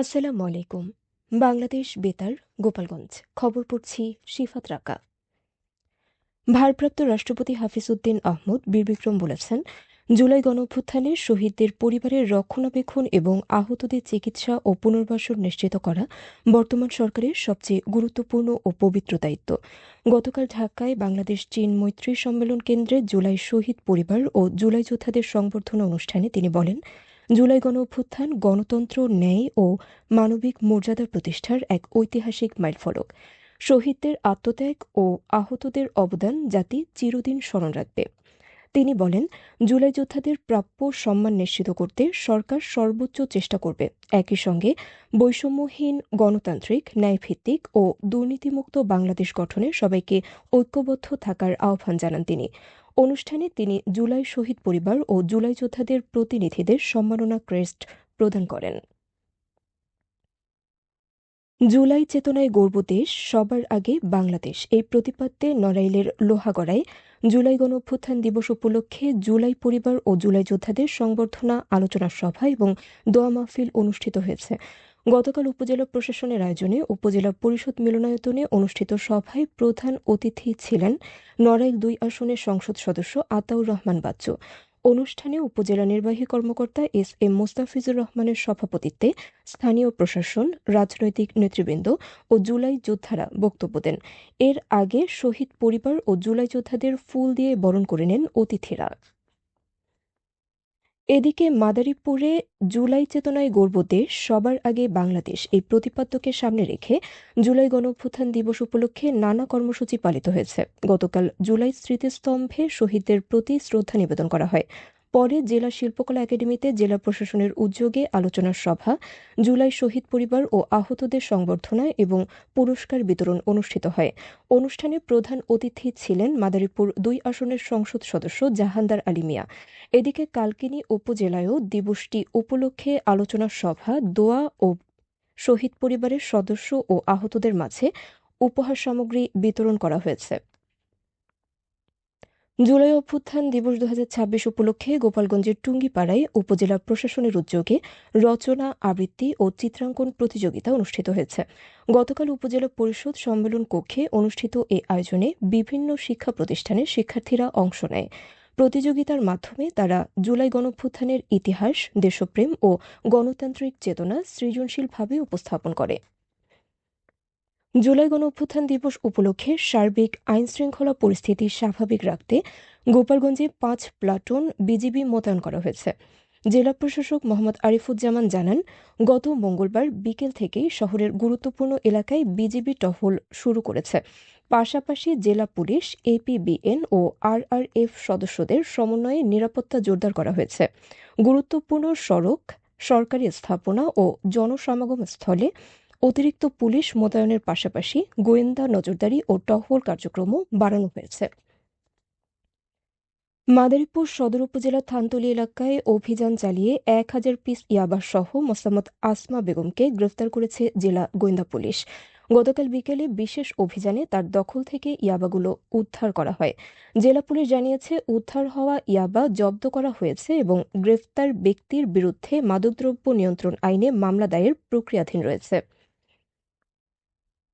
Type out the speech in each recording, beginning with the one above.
আসসালামু আলাইকুম। বাংলাদেশ বেতার, গোপালগঞ্জ। খবর পড়ছি শিফাত রাকা। ভারপ্রাপ্ত রাষ্ট্রপতি হাফিজউদ্দিন আহমদ বীরবিক্রম বলেছেন, জুলাই গণঅভ্যুত্থানে শহীদদের পরিবারের রক্ষণাবেক্ষণ এবং আহতদের চিকিৎসা ও পুনর্বাসন নিশ্চিত করা বর্তমান সরকারের সবচেয়ে গুরুত্বপূর্ণ ও পবিত্র দায়িত্ব। গতকাল ঢাকায় বাংলাদেশ চীন মৈত্রী সম্মেলন কেন্দ্রে জুলাই শহীদ পরিবার ও জুলাই যোদ্ধাদের সংবর্ধনা অনুষ্ঠানে তিনি বলেন, জুলাই গণঅভ্যুত্থান গণতন্ত্র, ন্যায় ও মানবিক মর্যাদার প্রতিষ্ঠার এক ঐতিহাসিক মাইলফলক। শহীদদের আত্মত্যাগ ও আহতদের অবদান জাতি চিরদিন স্মরণ রাখবে। তিনি বলেন, জুলাই যোদ্ধাদের প্রাপ্য সম্মান নিশ্চিত করতে সরকার সর্বোচ্চ চেষ্টা করবে। একই সঙ্গে বৈষম্যহীন, গণতান্ত্রিক, ন্যায়ভিত্তিক ও দুর্নীতিমুক্ত বাংলাদেশ গঠনে সবাইকে ঐক্যবদ্ধ থাকার আহ্বান জানান তিনি। অনুষ্ঠানে তিনি জুলাই শহীদ পরিবার ও জুলাই যোদ্ধাদের প্রতিনিধিদের সম্মাননা ক্রেস্ট প্রদান করেন। জুলাই চেতনায় গর্ব দেশ, সবার আগে বাংলাদেশ, এই প্রতিপাদ্যে নড়াইলের লোহাগড়ায় জুলাই গণঅভ্যুত্থান দিবস উপলক্ষে জুলাই পরিবার ও জুলাই যোদ্ধাদের সংবর্ধনা আলোচনা সভা এবং দোয়া মাহফিল অনুষ্ঠিত হয়েছে। গতকাল উপজেলা প্রশাসনের আয়োজনে উপজেলা পরিষদ মিলনায়তনে অনুষ্ঠিত সভায় প্রধান অতিথি ছিলেন নড়াইল ২ আসনের সংসদ সদস্য আতাউর রহমান বাচ্চু। অনুষ্ঠানে উপজেলা নির্বাহী কর্মকর্তা এস এম মোস্তাফিজুর রহমানের সভাপতিত্বে স্থানীয় প্রশাসন, রাজনৈতিক নেতৃবৃন্দ ও জুলাই যোদ্ধারা বক্তব্য দেন। এর আগে শহীদ পরিবার ও জুলাই যোদ্ধাদের ফুল দিয়ে বরণ করে নেন অতিথিরা। এদিকে মাদারীপুরে জুলাই চেতনায় গর্ব দেশ, সবার আগে বাংলাদেশ, এই প্রতিপাদ্যকে সামনে রেখে জুলাই গণঅভ্যুত্থান দিবস উপলক্ষে নানা কর্মসূচি পালিত হয়েছে। গতকাল জুলাই স্মৃতিস্তম্ভে শহীদদের প্রতি শ্রদ্ধা নিবেদন করা হয়। পরে জেলা শিল্পকলা একাডেমিতে জেলা প্রশাসনের উদ্যোগে আলোচনা সভা, জুলাই শহীদ পরিবার ও আহতদের সংবর্ধনা এবং পুরস্কার বিতরণ অনুষ্ঠিত হয়। অনুষ্ঠানে প্রধান অতিথি ছিলেন মাদারীপুর ২ আসনের সংসদ সদস্য জাহানদার আলী মিয়া। এদিকে কালকিনি উপজেলায়ও দিবসটি উপলক্ষে আলোচনা সভা, দোয়া ও শহীদ পরিবারের সদস্য ও আহতদের মাঝে উপহার সামগ্রী বিতরণ করা হয়েছে। জুলাই অভ্যুত্থান দিবস ২০২৬ উপলক্ষে গোপালগঞ্জের টুঙ্গিপাড়ায় উপজেলা প্রশাসনের উদ্যোগে রচনা, আবৃত্তি ও চিত্রাঙ্কন প্রতিযোগিতা অনুষ্ঠিত হয়েছে। গতকাল উপজেলা পরিষদ সম্মেলন কক্ষে অনুষ্ঠিত এই আয়োজনে বিভিন্ন শিক্ষা প্রতিষ্ঠানের শিক্ষার্থীরা অংশ নেয়। প্রতিযোগিতার মাধ্যমে তারা জুলাই গণঅভ্যুত্থানের ইতিহাস, দেশপ্রেম ও গণতান্ত্রিক চেতনা সৃজনশীলভাবে উপস্থাপন করে। জুলাই গণঅভ্যুত্থান দিবস উপলক্ষে সার্বিক আইনশৃঙ্খলা পরিস্থিতি স্বাভাবিক রাখতে গোপালগঞ্জে ৫ প্লাটুন বিজিবি মোতায়েন করা হয়েছে। জেলা প্রশাসক মোহাম্মদ আরিফুজ্জামান জানান, গত মঙ্গলবার বিকেল থেকেই শহরের গুরুত্বপূর্ণ এলাকায় বিজিবি টহল শুরু করেছে। পাশাপাশি জেলা পুলিশ, এপিবিএন ও আরআরএফ সদস্যদের সমন্বয়ে নিরাপত্তা জোরদার করা হয়েছে। গুরুত্বপূর্ণ সড়ক, সরকারি স্থাপনা ও জনসমাগম স্থলে অতিরিক্ত পুলিশ মোতায়েনের পাশাপাশি গোয়েন্দা নজরদারি ও টহল কার্যক্রমও বাড়ানো হয়েছে। মাদারীপুর সদর উপজেলার থানতলী এলাকায় অভিযান চালিয়ে ১,০০০ পিস ইয়াবা সহ মোসাম্মদ আসমা বেগমকে গ্রেফতার করেছে জেলা গোয়েন্দা পুলিশ। গতকাল বিকেলে বিশেষ অভিযানে তার দখল থেকে ইয়াবাগুলো উদ্ধার করা হয়। জেলা পুলিশ জানিয়েছে, উদ্ধার হওয়া ইয়াবা জব্দ করা হয়েছে এবং গ্রেফতার ব্যক্তির বিরুদ্ধে মাদকদ্রব্য নিয়ন্ত্রণ আইনে মামলা দায়ের প্রক্রিয়াধীন রয়েছে।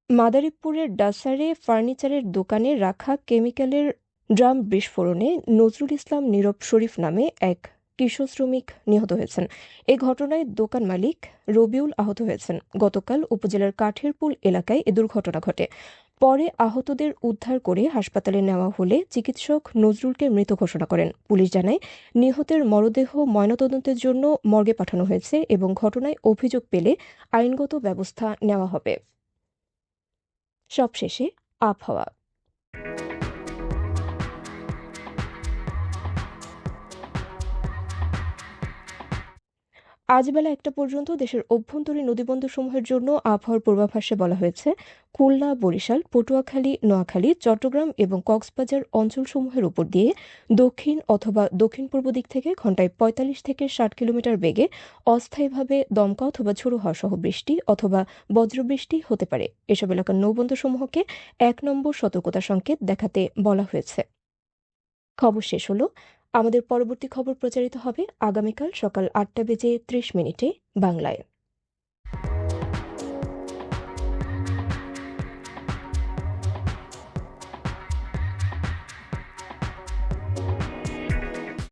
মাদারীপুরের ডাসারে ফার্নিচারের দোকানে রাখা কেমিক্যালের ড্রাম বিস্ফোরণে নজরুল ইসলাম নীরব শরীফ নামে এক কিশোর শ্রমিক নিহত হয়েছেন। এ ঘটনায় দোকান মালিক রবিউল আহত হয়েছেন। গতকাল উপজেলার কাঠেরপুল এলাকায় এ দুর্ঘটনা ঘটে। পরে আহতদের উদ্ধার করে হাসপাতালে নেওয়া হলে চিকিৎসক নজরুলকে মৃত ঘোষণা করেন। পুলিশ জানায়, নিহতের মরদেহ ময়নাতদন্তের জন্য মর্গে পাঠানো হয়েছে এবং ঘটনায় অভিযোগ পেলে আইনগত ব্যবস্থা নেওয়া হবে। সবশেষে আবহাওয়া। আজ বেলা ১টা পর্যন্ত দেশের অভ্যন্তরীণ নদীবন্দরসমূহের জন্য আবহাওয়ার পূর্বাভাসে বলা হয়েছে, খুলনা, বরিশাল, পটুয়াখালী, নোয়াখালী, চট্টগ্রাম এবং কক্সবাজার অঞ্চলসমূহের উপর দিয়ে দক্ষিণ অথবা দক্ষিণ পূর্ব দিক থেকে ঘন্টায় ৪৫ থেকে ৬০ কিলোমিটার বেগে অস্থায়ীভাবে দমকা অথবা ঝোড়ো হাওয়া সহ বৃষ্টি অথবা বজ্রবৃষ্টি হতে পারে। এসব এলাকার নৌবন্দরসমূহকে ১ নম্বর সতর্কতা সংকেত দেখাতে বলা হয়েছে। খবর শেষ হলো। আমাদের পরবর্তী খবর প্রচারিত হবে আগামীকাল সকাল ৮টা বেজে ৩০ মিনিটে বাংলায়।